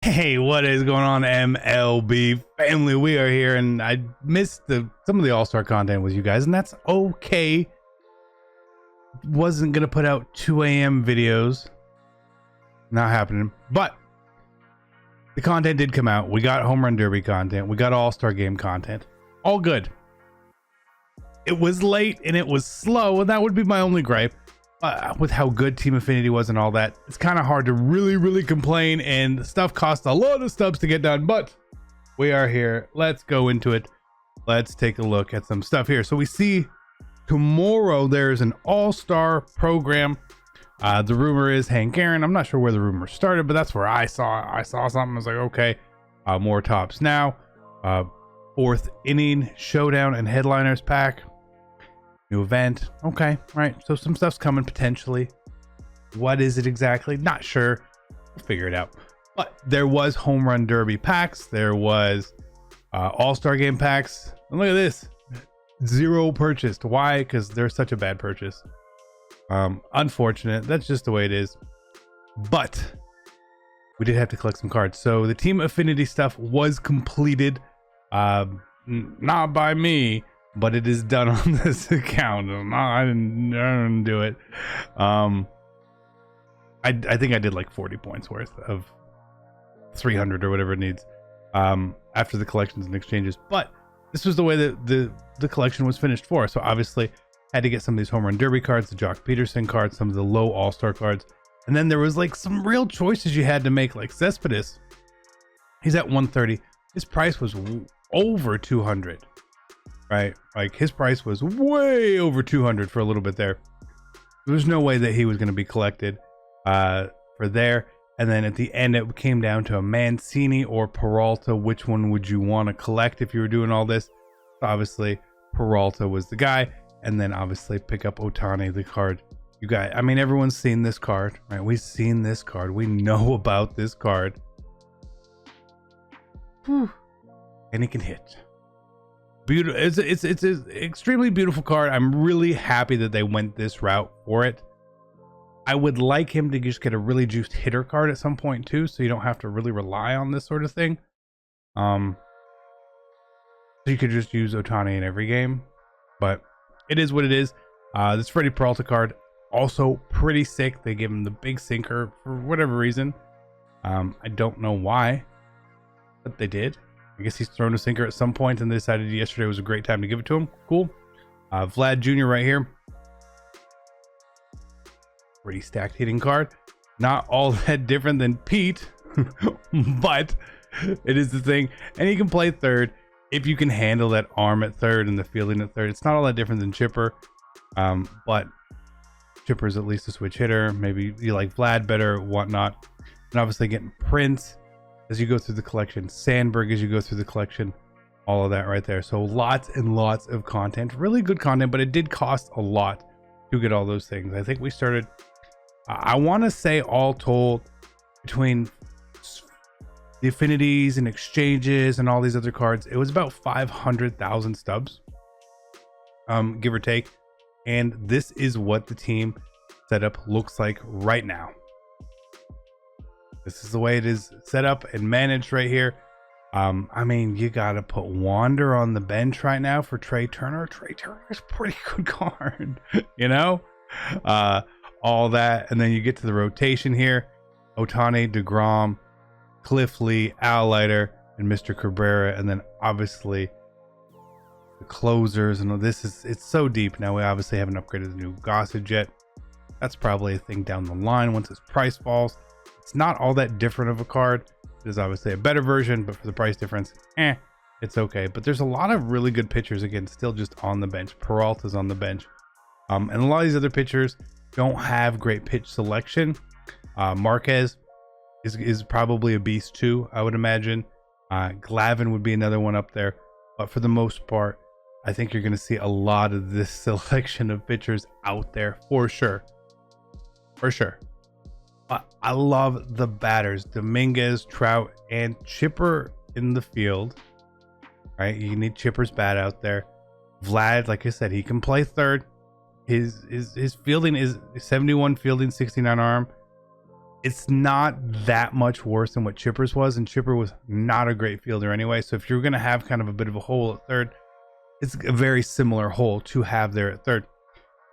Hey, what is going on, MLB family? We are here, and I missed some of the All-Star content with you guys, and that's okay. Wasn't gonna put out 2 a.m. videos, not happening. But the content did come out. We got Home Run Derby content. We got All-Star Game content. All good. It was late and it was slow, and that would be my only gripe. With how good Team Affinity was and all that, it's kind of hard to really complain, and stuff costs a lot of stubs to get done, but we are here. Let's go into it. Let's take a look at some stuff here. So we see tomorrow there's an all-star program. The rumor is Hank Aaron. I'm not sure where the rumor started, but that's where I saw something. I was like, okay, more tops now. 4th inning showdown and headliners pack. New event. Okay, right. So some stuff's coming potentially. What is it exactly? Not sure. We'll figure it out. But there was Home Run Derby packs. There was All-Star Game packs. And look at this. 0 purchased. Why? Because they're such a bad purchase. Unfortunate. That's just the way it is. But we did have to collect some cards. So the Team Affinity stuff was completed. Not by me, but it is done on this account. I didn't do it. I think I did like 40 points worth of 300 or whatever it needs after the collections and exchanges. But this was the way that the collection was finished for. So obviously had to get some of these Home Run Derby cards, the Jock Peterson cards, some of the low All-Star cards. And then there was like some real choices you had to make, like Cespedes. He's at 130. His price was over 200. Right, like his price was way over 200 for a little bit there. There's no way that he was going to be collected for there. And then at the end, it came down to a Mancini or Peralta. Which one would you want to collect if you were doing all this? So obviously, Peralta was the guy. And then obviously pick up Ohtani, the card. You guys, I mean, everyone's seen this card, right? We've seen this card. We know about this card. Whew. And he can hit. Beautiful. It's an extremely beautiful card. I'm really happy that they went this route for it. I would like him to just get a really juiced hitter card at some point too, so you don't have to really rely on this sort of thing. So you could just use Ohtani in every game, but it is what it is. This Freddie Peralta card also pretty sick. They give him the big sinker for whatever reason. I don't know why, but they did. I guess he's thrown a sinker at some point and they decided yesterday was a great time to give it to him. Cool. Vlad Jr. right here. Pretty stacked hitting card. Not all that different than Pete, but it is the thing. And he can play third if you can handle that arm at third and the fielding at third. It's not all that different than Chipper, but Chipper's at least a switch hitter. Maybe you like Vlad better, whatnot. And obviously getting Prince as you go through the collection, Sandberg as you go through the collection, all of that right there. So lots and lots of content, really good content, but it did cost a lot to get all those things. I think we started, I want to say all told, between the affinities and exchanges and all these other cards, it was about 500,000 stubs, give or take. And this is what the team setup looks like right now. This is the way it is set up and managed right here. I mean, you got to put Wander on the bench right now for Trey Turner. Trey Turner's a pretty good card, you know? All that. And then you get to the rotation here. Ohtani, DeGrom, Cliff Lee, Al Leiter, and Mr. Cabrera. And then obviously the closers. And this is, it's so deep. Now we obviously haven't upgraded the new Gossage yet. That's probably a thing down the line once its price falls. It's not all that different of a card. It is obviously a better version, but for the price difference, it's okay. But there's a lot of really good pitchers, again, still just on the bench. Peralta's on the bench. And a lot of these other pitchers don't have great pitch selection. Marquez is probably a beast too, I would imagine. Glavine would be another one up there. But for the most part, I think you're going to see a lot of this selection of pitchers out there for sure. For sure. I love the batters, Dominguez, Trout, and Chipper in the field. Right, you need Chipper's bat out there. Vlad, like I said, he can play third. His fielding is 71 fielding, 69 arm. it's not that much worse than what Chipper's was, and Chipper was not a great fielder anyway. So if you're going to have kind of a bit of a hole at third, it's a very similar hole to have there at third.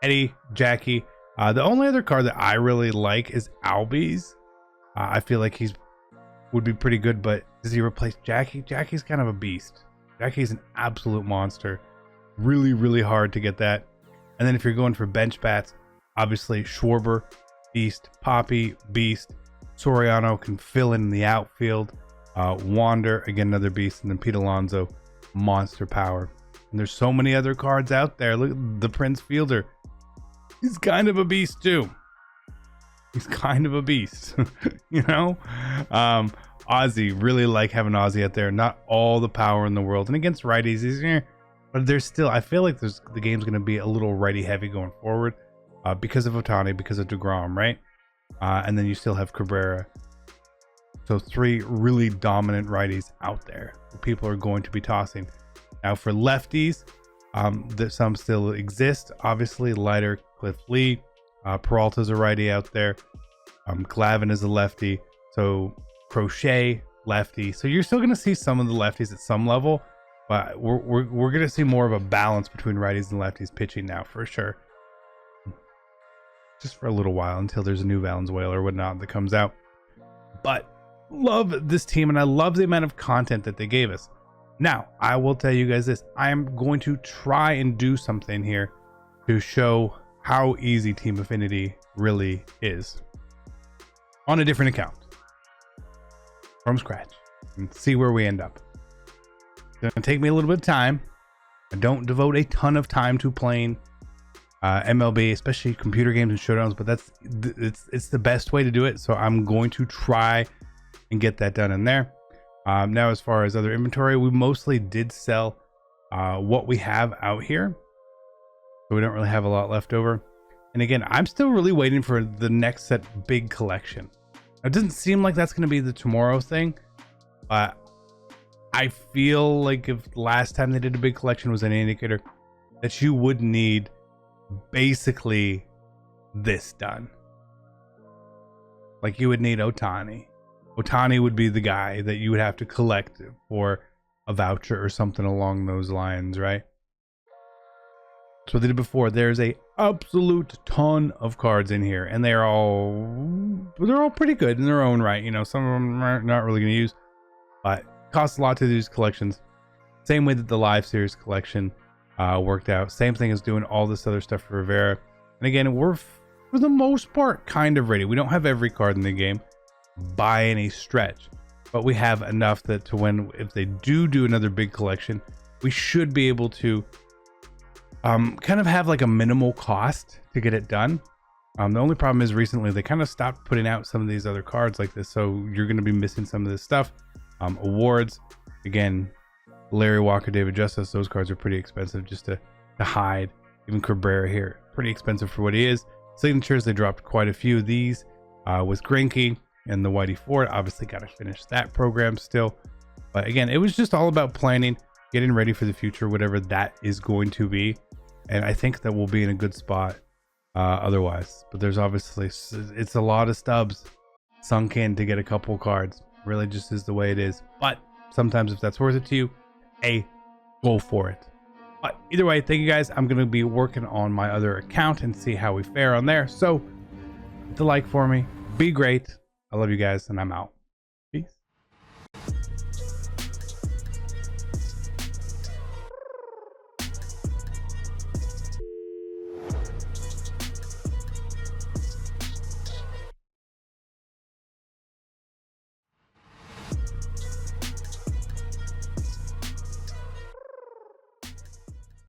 Eddie, Jackie. The only other card that I really like is Albies. I feel like would be pretty good, but does he replace Jackie? Jackie's kind of a beast. Jackie's an absolute monster. Really, really hard to get that. And then if you're going for bench bats, obviously Schwarber, beast. Poppy, beast. Soriano can fill in the outfield. Wander, again, another beast. And then Pete Alonso, monster power. And there's so many other cards out there. Look at the Prince Fielder. He's kind of a beast too. He's kind of a beast, you know? Ozzy, really like having Ozzy out there. Not all the power in the world. And against righties, but there's still, I feel like the game's going to be a little righty heavy going forward because of Ohtani, because of DeGrom, right? And then you still have Cabrera. So 3 really dominant righties out there that people are going to be tossing. Now for lefties, some still exist. Obviously, Leiter, Cliff Lee. Peralta's a righty out there. Glavin is a lefty. So Crochet, lefty. So you're still going to see some of the lefties at some level, but we're going to see more of a balance between righties and lefties pitching now for sure. Just for a little while until there's a new Valenzuela or whatnot that comes out. But love this team, and I love the amount of content that they gave us. Now, I will tell you guys this. I am going to try and do something here to show how easy Team Affinity really is on a different account from scratch and see where we end up. It's going to take me a little bit of time. I don't devote a ton of time to playing MLB, especially computer games and showdowns, but it's the best way to do it. So I'm going to try and get that done in there. Now, as far as other inventory, we mostly did sell what we have out here. So we don't really have a lot left over. And again, I'm still really waiting for the next set big collection. It doesn't seem like that's going to be the tomorrow thing. But I feel like if last time they did a big collection was an indicator that you would need basically this done. Like you would need Ohtani. Ohtani would be the guy that you would have to collect for a voucher or something along those lines, right? So they did before. There's a absolute ton of cards in here, and they're all pretty good in their own right. You know, some of them are not really going to use, but it costs a lot to do these collections. Same way that the live series collection worked out. Same thing as doing all this other stuff for Rivera. And again, we're for the most part kind of ready. We don't have every card in the game by any stretch, but we have enough that to when if they do another big collection, we should be able to kind of have like a minimal cost to get it done. The only problem is recently they kind of stopped putting out some of these other cards like this, so you're going to be missing some of this stuff. Awards, again, Larry Walker, David Justice, those cards are pretty expensive just to hide. Even Cabrera here, pretty expensive for what he is. Signatures, they dropped quite a few of these with Greinke and the Whitey Ford. Obviously got to finish that program still, but again, it was just all about planning, getting ready for the future, whatever that is going to be. And I think that we'll be in a good spot otherwise. But there's obviously, it's a lot of stubs sunk in to get a couple cards. Really just is the way it is. But sometimes if that's worth it to you, go for it. But either way, thank you guys. I'm going to be working on my other account and see how we fare on there. So hit the like for me. Be great. I love you guys, and I'm out.